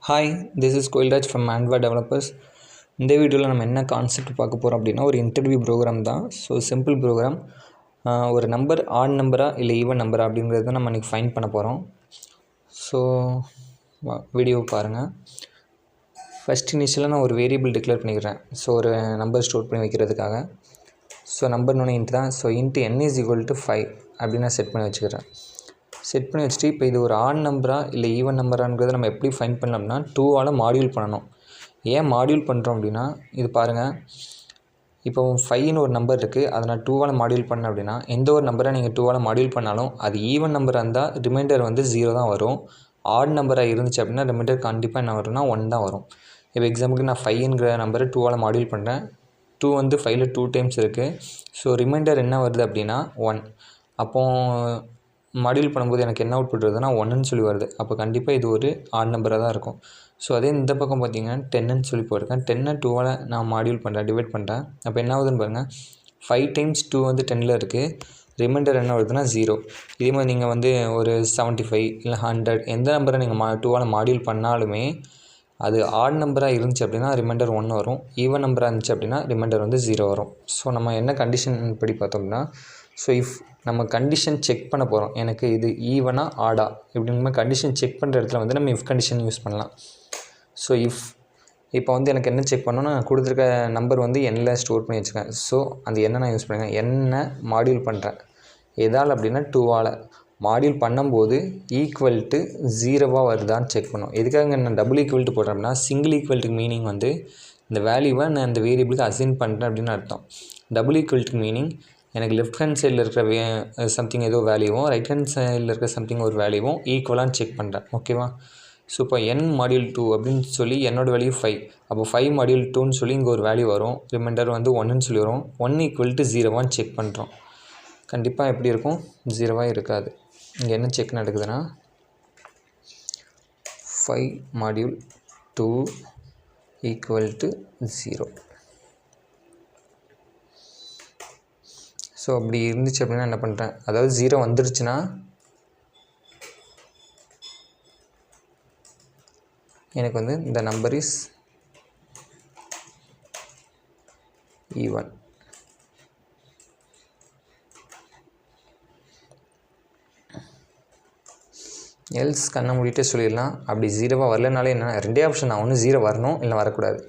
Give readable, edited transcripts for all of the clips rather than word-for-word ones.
Hi, this is Koilraj from Android developers. இந்த வீடியோவில் நம்ம என்ன கான்செப்ட் பார்க்க போகிறோம் அப்படின்னா, ஒரு இன்டர்வியூ ப்ரோக்ராம் தான். So simple program. ஒரு நம்பர் ஆட் நம்பரா இல்லை ஈவன் நம்பரா அப்படிங்கிறத நம்ம இன்றைக்கி ஃபைண்ட் பண்ண போகிறோம். ஸோ வீடியோ பாருங்கள். ஃபஸ்ட் இனிஷியலாக நான் ஒரு வேரியபிள் டிக்ளேர் பண்ணிக்கிறேன். ஸோ ஒரு நம்பர் ஸ்டோர் பண்ணி வைக்கிறதுக்காக. ஸோ நம்பர்னு இன்ட்டு தான். So into n is equal to 5 அப்படின்னு நான் செட் பண்ணி வச்சுக்கிறேன். செட் பண்ணி வச்சுட்டு இப்போ இது ஒரு ஆட் நம்பரா இல்லை ஈவன் நம்பராங்கிறத நம்ம எப்படி ஃபைண்ட் பண்ணலாம்னா 2ஆல் மாடியூல் பண்ணணும். ஏன் மாடியூல் பண்ணுறோம் அப்படின்னா, இது பாருங்கள், இப்போ 5ன்னு ஒரு நம்பர் இருக்குது, அதை நான் 2ஆல் மாடியூல் பண்ணேன் அப்படின்னா, எந்த ஒரு நம்பரை நீங்கள் 2ஆல் மாடியூல் பண்ணாலும் அது ஈவன் நம்பராக இருந்தால் ரிமைண்டர் வந்து 0 தான் வரும். ஆட் நம்பராக இருந்துச்சு அப்படின்னா ரிமைண்டர் கண்டிப்பாக என்ன வரும்னா 1 தான் வரும். இப்போ எக்ஸாம்பிளுக்கு நான் 5ங்கிற நம்பரை 2ஆல் மாடியூல் பண்ணுறேன். 2 வந்து 5ல் 2 டைம்ஸ் இருக்குது. ஸோ ரிமைண்டர் என்ன வருது அப்படின்னா 1. அப்போது மாடியூல் பண்ணும்போது எனக்கு என்ன அவுட்புட் வருதுன்னா 1ன்னு சொல்லி வருது. அப்போ கண்டிப்பாக இது ஒரு ஆட் நம்பராக தான் இருக்கும். ஸோ அதே இந்த பக்கம் பார்த்தீங்கன்னா 10ன்னு சொல்லி போயிருக்கேன். 10 2ஆல் நான் மாடியூல் பண்ணுறேன், டிவைட் பண்ணுறேன். அப்போ என்ன ஆகுதுன்னு பாருங்கள், 5 டைம்ஸ் 2 வந்து 10ல் இருக்குது. ரிமைண்டர் என்ன வருதுன்னா 0. இதே மாதிரி நீங்கள் வந்து ஒரு 75 இல்லை 100 எந்த நம்பரை நீங்கள் 2ஆல் மாடியூல் பண்ணாலுமே அது ஆட் நம்பராக இருந்துச்சு அப்படின்னா ரிமைண்டர் 1 வரும். ஈவன் நம்பராக இருந்துச்சு அப்படின்னா ரிமைண்டர் வந்து 0 வரும். ஸோ நம்ம என்ன கண்டிஷன் படி பார்த்தோம்னா, ஸோ இஃப் நம்ம கண்டிஷன் செக் பண்ண போகிறோம், எனக்கு இது ஈவனா ஆடா இப்படின்னு கண்டிஷன் செக் பண்ணுற இடத்துல வந்து நம்ம இஃப் கண்டிஷன் யூஸ் பண்ணலாம். ஸோ இப்போ வந்து எனக்கு என்ன செக் பண்ணணும்னா, நான் கொடுத்துருக்க நம்பர் வந்து எண்ணில் ஸ்டோர் பண்ணி வச்சுருக்கேன். ஸோ அந்த எண்ணை நான் யூஸ் பண்ணுறேன். எண்ணை மாடியூல் பண்ணுறேன் எதால் அப்படின்னா 2ஆல் மாடியூல் பண்ணும்போது ஈக்குவல் டு 0வாக வருதான்னு செக் பண்ணோம். எதுக்காக நான் டபுள் ஈக்குவல் டு போடுறேன் அப்படின்னா, சிங்கிள் ஈக்குவல் டு மீனிங் வந்து இந்த வேல்யூவை நான் இந்த வேரியபிளுக்கு அசைன் பண்ணுறேன் அப்படின்னு அர்த்தம். டபுள் ஈக்குவல் டு மீனிங் எனக்கு லெஃப்ட் ஹேண்ட் சைடில் இருக்கிற சம்திங் ஏதோ வேல்யூவும் ரைட் ஹேண்ட் சைடில் இருக்கிற சம்திங் ஒரு வேல்யூவும் ஈக்குவலான்னு செக் பண்ணுறேன். ஓகேவா? ஸோ இப்போ n மாடியூல் 2 அப்படின்னு சொல்லி என்னோடய வேல்யூ 5. அப்போ 5 மாடியூல் 2ன்னு சொல்லி இங்கே ஒரு வேல்யூ வரும். ரிமைண்டர் வந்து 1ன்னு சொல்லி வரும். 1 ஈக்குவல் டு 0வான்னு செக் பண்ணுறோம். கண்டிப்பாக எப்படி இருக்கும்? 0வாக இருக்காது. இங்கே என்ன செக் நடக்குதுன்னா 5 மாடியூல் 2 ஈக்குவல் டு 0. ஸோ அப்படி இருந்துச்சு அப்படின்னா என்ன பண்ணுறேன், அதாவது 0 வந்துருச்சுன்னா எனக்கு வந்து இந்த நம்பர் இஸ் ஈவன். எல்ஸ் கண்ணை மூடிட்டே சொல்லிடலாம். அப்படி 0வாக வரலனாலே என்ன, ரெண்டே ஆப்ஷன் தான், ஒன்று 0 வரணும் இல்லை வரக்கூடாது.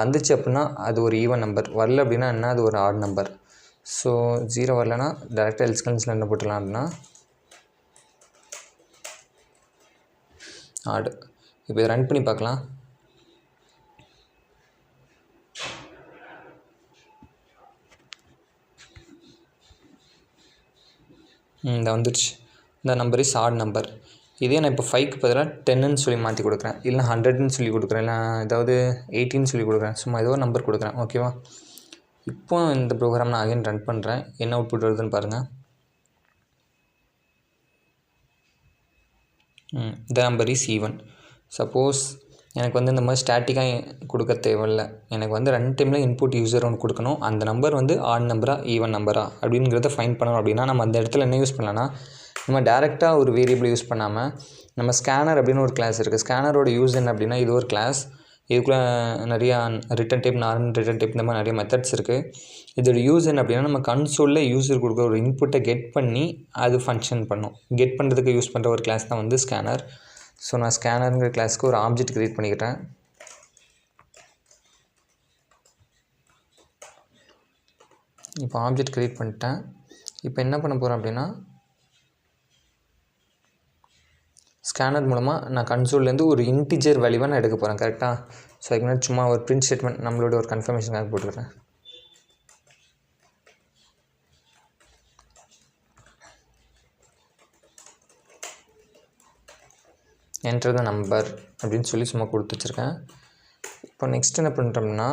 வந்துச்சு அப்படின்னா அது ஒரு ஈவன் நம்பர், வரல அப்படின்னா என்ன, அது ஒரு ஆட் நம்பர். ஸோ 0 வரலன்னா டேரெக்டாக எல்ஸ் கண்டிஷனில் என்ன போட்டுடலாம் அப்படின்னா ஆடு. இப்போ இதை ரன் பண்ணி பார்க்கலாம். இந்த வந்துடுச்சு. இந்த நம்பர் இஸ் ஆட் நம்பர். இதே நான் இப்போ 5க்கு பதிலாக 10ன்னு சொல்லி மாற்றி கொடுக்குறேன், இல்லை 100ன்னு சொல்லி கொடுக்குறேன், இல்லை ஏதாவது 80ன்னு சொல்லி கொடுக்குறேன். சும்மா ஏதோ ஒரு நம்பர் கொடுக்குறேன். ஓகேவா? இப்போ இந்த ப்ரோக்ராம் நான் அகைன் ரன் பண்ணுறேன். என்ன அவுட்புட் வருதுன்னு பாருங்கள். இந்த நம்பர் இஸ் ஈவன். சப்போஸ் எனக்கு வந்து இந்த மாதிரி ஸ்டாட்டிக்காக கொடுக்க தேவையில்லை, எனக்கு வந்து ரன் டைமில் இன்புட் யூசர் ஒன்று கொடுக்கணும். அந்த நம்பர் வந்து ஆட் நம்பரா ஈவன் நம்பரா அப்படிங்கிறத ஃபைண்ட் பண்ணணும் அப்படின்னா நம்ம அந்த இடத்துல என்ன யூஸ் பண்ணலாம்னா, நம்ம டேரெக்டாக ஒரு வேரியபிள் யூஸ் பண்ணாமல் நம்ம ஸ்கேனர் அப்படின்னு ஒரு கிளாஸ் இருக்குது. ஸ்கேனரோட யூஸ் என்ன அப்படின்னா, இது ஒரு கிளாஸ். இதுக்குள்ளே நிறையா return type, normal return type, இந்த மாதிரி நிறைய மெத்தட்ஸ் இருக்குது. இதோட யூஸ் என்ன அப்படின்னா, நம்ம கன்சோலில் யூஸர் கொடுக்குற ஒரு இன்புட்டை கெட் பண்ணி அது ஃபங்க்ஷன் பண்ணும். கெட் பண்ணுறதுக்கு யூஸ் பண்ணுற ஒரு கிளாஸ் தான் வந்து ஸ்கேனர். ஸோ நான் ஸ்கேனருங்கிற கிளாஸ்க்கு ஒரு ஆப்ஜெக்ட் க்ரியேட் பண்ணிக்கிட்டேன். இப்போ ஆப்ஜெக்ட் க்ரியேட் பண்ணிட்டேன். இப்போ என்ன பண்ண போகிறேன் அப்படின்னா, ஸ்கேனர் மூலமாக நான் கன்சோல்லேருந்து ஒரு இன்டிஜர் வேல்யூவாக நான் எடுக்க போகிறேன். கரெக்டாக? ஸோ அதுக்கு முன்னாடி சும்மா ஒரு பிரிண்ட் ஸ்டேட்மெண்ட் நம்மளோட ஒரு கன்ஃபர்மேஷனுக்காக போட்டுக்கிறேன். என்டர் த நம்பர் அப்படின்னு சொல்லி சும்மா கொடுத்து வச்சுருக்கேன். இப்போ நெக்ஸ்ட் என்ன பண்ணுறோம்னா,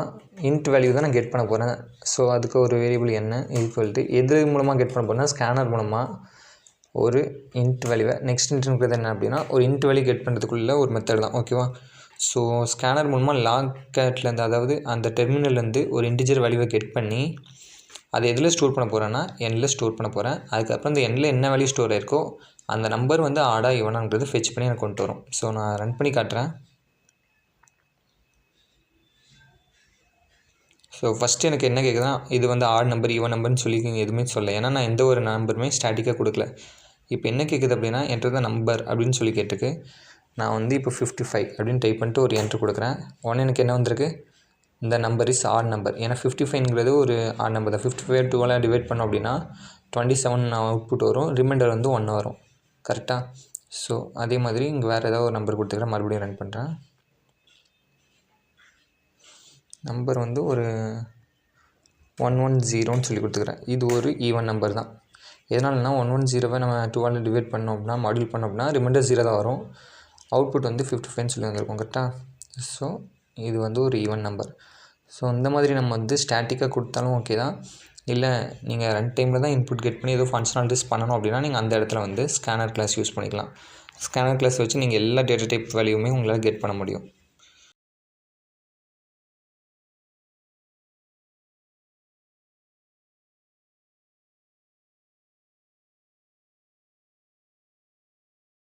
இன்ட் வேல்யூ தான் நான் கெட் பண்ண போகிறேன். ஸோ அதுக்கு ஒரு வேரியபிள் என்ன ஈக்குவல் டு எது மூலமாக கெட் பண்ண போகிறேன்னா, ஸ்கேனர் மூலமாக ஒரு இன்ட் வேல்யூவை. நெக்ஸ்ட் இன்ட்ங்கிறது என்ன அப்படின்னா, ஒரு இன்ட் வேல்யூ கெட் பண்ணுறதுக்குள்ள ஒரு மெத்தட் தான். ஓகேவா? ஸோ ஸ்கேனர் மூலமாக லாக் கேட்லேருந்து, அதாவது அந்த டெர்மினல்லேருந்து ஒரு இன்டிஜர் வேல்யூவை கெட் பண்ணி அதை எதில் ஸ்டோர் பண்ண போகிறேன்னா எண்ணில் ஸ்டோர் பண்ண போகிறேன். அதுக்கப்புறம் இந்த எண்ணில் என்ன வேல்யூ ஸ்டோர் ஆயிருக்கோ அந்த நம்பர் வந்து ஆடா ஈவனாங்கிறது ஃபெச் பண்ணி எனக்கு கொண்டு வரும். ஸோ நான் ரன் பண்ணி காட்டுறேன். ஸோ ஃபஸ்ட்டு எனக்கு என்ன கேட்குதுன்னா இது வந்து ஆட் நம்பர் ஈவன் நம்பர்னு சொல்லி எதுவுமே சொல்ல, ஏன்னா நான் எந்த ஒரு நம்பருமே ஸ்டாட்டிக்காக கொடுக்கல. இப்போ என்ன கேட்குது அப்படின்னா என்டர் த நம்பர் அப்படின்னு சொல்லி கேட்டுருக்கு. நான் வந்து இப்போ 55 அப்படின்னு டைப் பண்ணிட்டு ஒரு என்ட்ரு கொடுக்குறேன். உடனே எனக்கு என்ன வந்திருக்கு, இந்த நம்பர் இஸ் ஆட் நம்பர். ஏன்னா 55ங்கிறது ஒரு ஆட் நம்பர் தான். 55 12 டிவைட் பண்ணோம் அப்படின்னா 27 அவுட்புட் வரும், ரிமைண்டர் வந்து 1 வரும். கரெக்டாக? ஸோ அதே மாதிரி இங்கே வேறு ஏதாவது ஒரு நம்பர் கொடுத்துக்கிறேன், மறுபடியும் ரன் பண்ணுறேன். நம்பர் வந்து ஒரு 110ன்னு சொல்லி கொடுத்துக்கிறேன். இது ஒரு ஈவன் நம்பர் தான். எதனாலனா 110வை நம்ம 12 டிவைட் பண்ணோம் அப்படின்னா மாடியூல் பண்ணோம் அப்படின்னா ரிமைண்டர் 0 தான் வரும், அவுட்புட் வந்து 55ன்னு சொல்லி வந்திருக்கும். கரெக்டாக? ஸோ இது வந்து ஒரு ஈவன் நம்பர். ஸோ இந்த மாதிரி நம்ம வந்து ஸ்டாட்டிக்காக கொடுத்தாலும் ஓகே தான். இல்லை நீங்கள் ரன் டைமில் தான் இன்புட் கெட் பண்ணி ஏதோ ஃபங்க்ஷனாலிட்டிஸ் பண்ணணும் அப்படின்னா நீங்கள் அந்த இடத்துல வந்து ஸ்கேனர் கிளாஸ் யூஸ் பண்ணிக்கலாம். ஸ்கேனர் கிளாஸ் வச்சு நீங்கள் எல்லா டேட்டா டைப் வேல்யூமே உங்களால் கெட் பண்ண முடியும்.